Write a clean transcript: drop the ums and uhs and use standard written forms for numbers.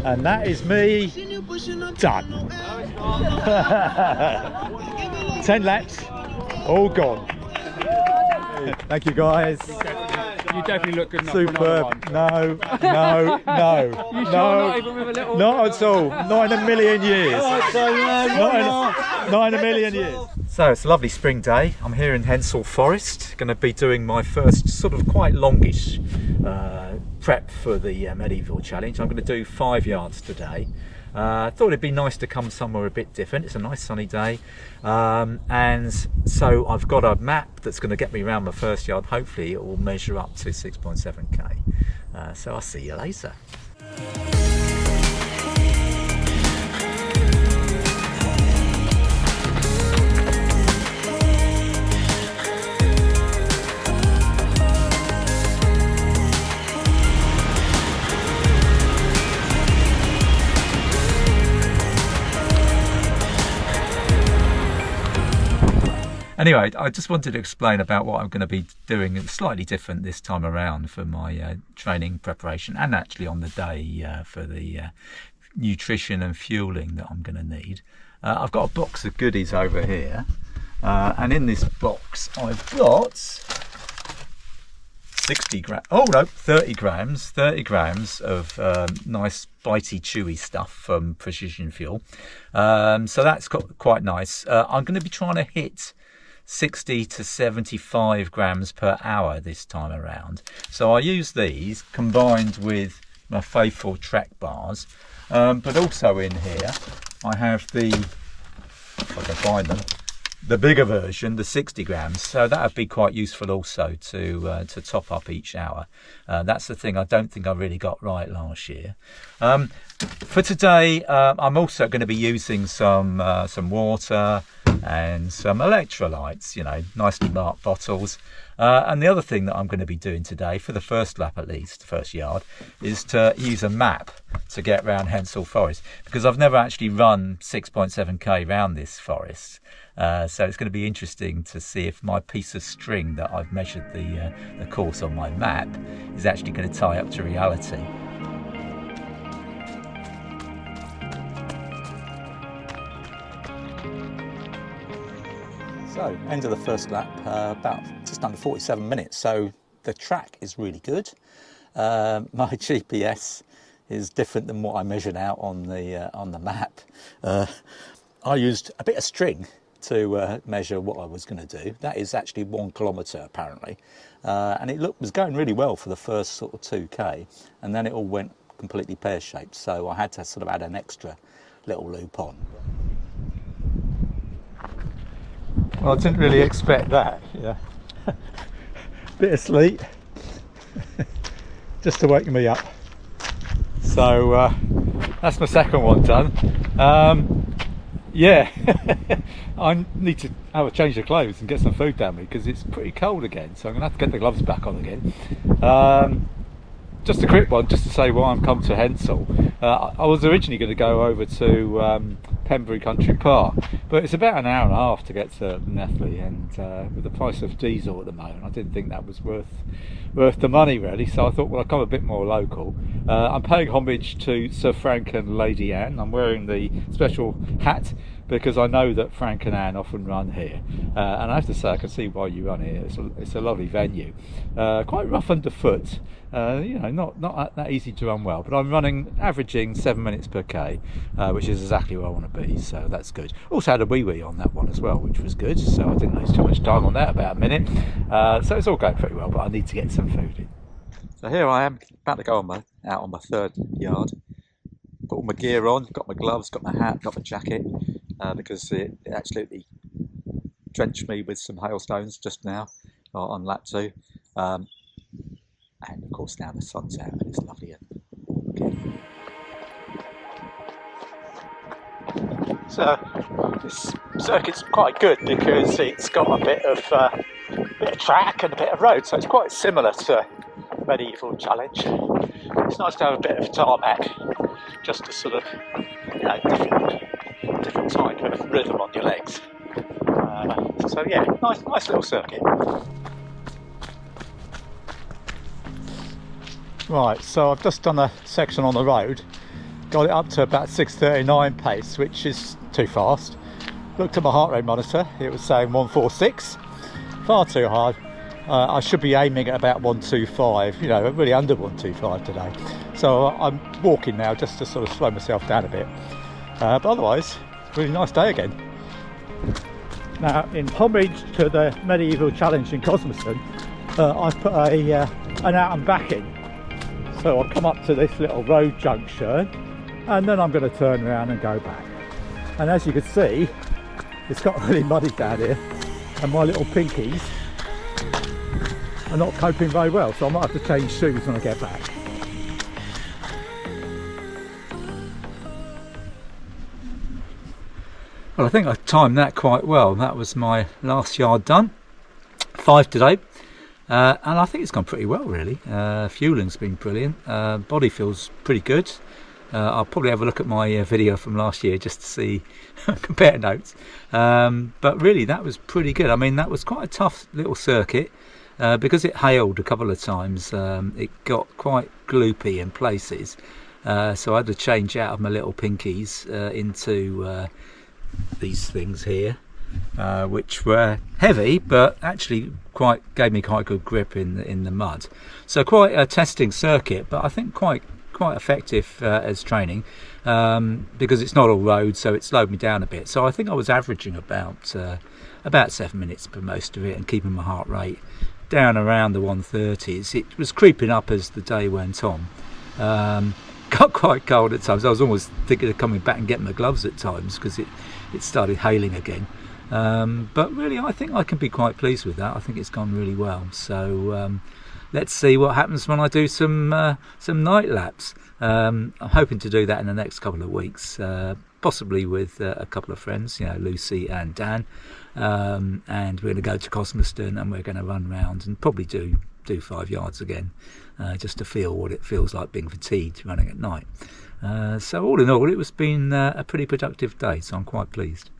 And that is me done. 10 laps, all gone. Thank you guys. You definitely look good enough. Superb. No. You sure not even with a little... Not at all. Not in a million years. Not in a million years. So it's a lovely spring day. I'm here in Hensol Forest. Going to be doing my first sort of quite longish prep for the medieval challenge. I'm going to do 5 yards today. Thought it'd be nice to come somewhere a bit different. It's a nice sunny day, and so I've got a map that's going to get me around my first yard. Hopefully it will measure up to 6.7k. So I'll see you later. Anyway, I just wanted to explain about what I'm going to be doing slightly different this time around for my training preparation, and actually on the day for the nutrition and fueling that I'm going to need. I've got a box of goodies over here, and in this box I've got 30 grams of nice bitey chewy stuff from Precision Fuel. So that's quite nice. I'm going to be trying to hit 60 to 75 grams per hour this time around. So I use these combined with my faithful Trek bars, but also in here I have the, if I can find them, the bigger version, the 60 grams. So that would be quite useful also to top up each hour. That's the thing I don't think I really got right last year. For today, I'm also going to be using some water and some electrolytes, you know, nicely marked bottles. And the other thing that I'm going to be doing today, for the first lap at least, first yard, is to use a map to get around Hensol Forest, because I've never actually run 6.7k around this forest. So it's going to be interesting to see if my piece of string that I've measured the course on my map is actually going to tie up to reality. So, end of the first lap, about just under 47 minutes. So the track is really good. My GPS is different than what I measured out on the map. I used a bit of string to measure what I was going to do. That is actually 1 kilometre apparently, and it was going really well for the first sort of 2k, and then it all went completely pear-shaped. So I had to sort of add an extra little loop on. Well, I didn't really expect that. Yeah, bit of sleet just to wake me up. So that's my second one done. Yeah, I need to have a change of clothes and get some food down me because it's pretty cold again. So I'm gonna have to get the gloves back on again. Just a quick one, just to say why I'm come to Hensol. I was originally going to go over to Cosmeston Country Park, but it's about an hour and a half to get to Nethley, and with the price of diesel at the moment, I didn't think that was worth the money really. So I thought, well, I'll come a bit more local. I'm paying homage to Sir Frank and Lady Anne. I'm wearing the special hat because I know that Frank and Anne often run here, and I have to say I can see why you run here. It's a lovely venue, quite rough underfoot. You know, not that easy to run well, but I'm averaging 7 minutes per k, which is exactly where I want to be, so that's good. Also had a wee on that one as well, which was good, so I didn't lose too much time on that, about a minute. So it's all going pretty well, but I need to get some food in. So here I am, about to go out on my third yard. Put all my gear on, got my gloves, got my hat, got my jacket, because it absolutely drenched me with some hailstones just now on lap 2. And of course now the sun's out and it's lovely. Okay. So this circuit's quite good because it's got a bit of track and a bit of road, so it's quite similar to medieval challenge. It's nice to have a bit of tarmac, just to sort of, you know, different type of rhythm on your legs. So yeah, nice little circuit. Right, so I've just done a section on the road, got it up to about 6:39 pace, which is too fast. Looked at my heart rate monitor, it was saying 146, far too hard. I should be aiming at about 125, you know, really under 125 today. So I'm walking now just to sort of slow myself down a bit. But otherwise, really nice day again. Now, in homage to the medieval challenge in Cosmeston, I've put an out and back in. So I'll come up to this little road junction and then I'm going to turn around and go back. And as you can see, it's got really muddy down here and my little pinkies are not coping very well, so I might have to change shoes when I get back. Well, I think I timed that quite well. That was my last yard done, 5 today, and I think it's gone pretty well really. Fueling's been brilliant, body feels pretty good. I'll probably have a look at my video from last year just to see, compare notes, but really that was pretty good. I mean, that was quite a tough little circuit. Because it hailed a couple of times, it got quite gloopy in places, so I had to change out of my little pinkies into these things here, which were heavy but actually gave me quite good grip in the mud. So quite a testing circuit, but I think quite effective as training, because it's not all road, so it slowed me down a bit. So I think I was averaging about 7 minutes per most of it and keeping my heart rate down around the 130s. It was creeping up as the day went on. Got quite cold at times. I was almost thinking of coming back and getting my gloves at times because it started hailing again. But really, I think I can be quite pleased with that. I think it's gone really well. So let's see what happens when I do some night laps. I'm hoping to do that in the next couple of weeks, possibly with a couple of friends, you know, Lucy and Dan. And we're going to go to Cosmeston and we're going to run round and probably do 5 yards again, just to feel what it feels like being fatigued running at night. So all in all, it was been a pretty productive day, so I'm quite pleased.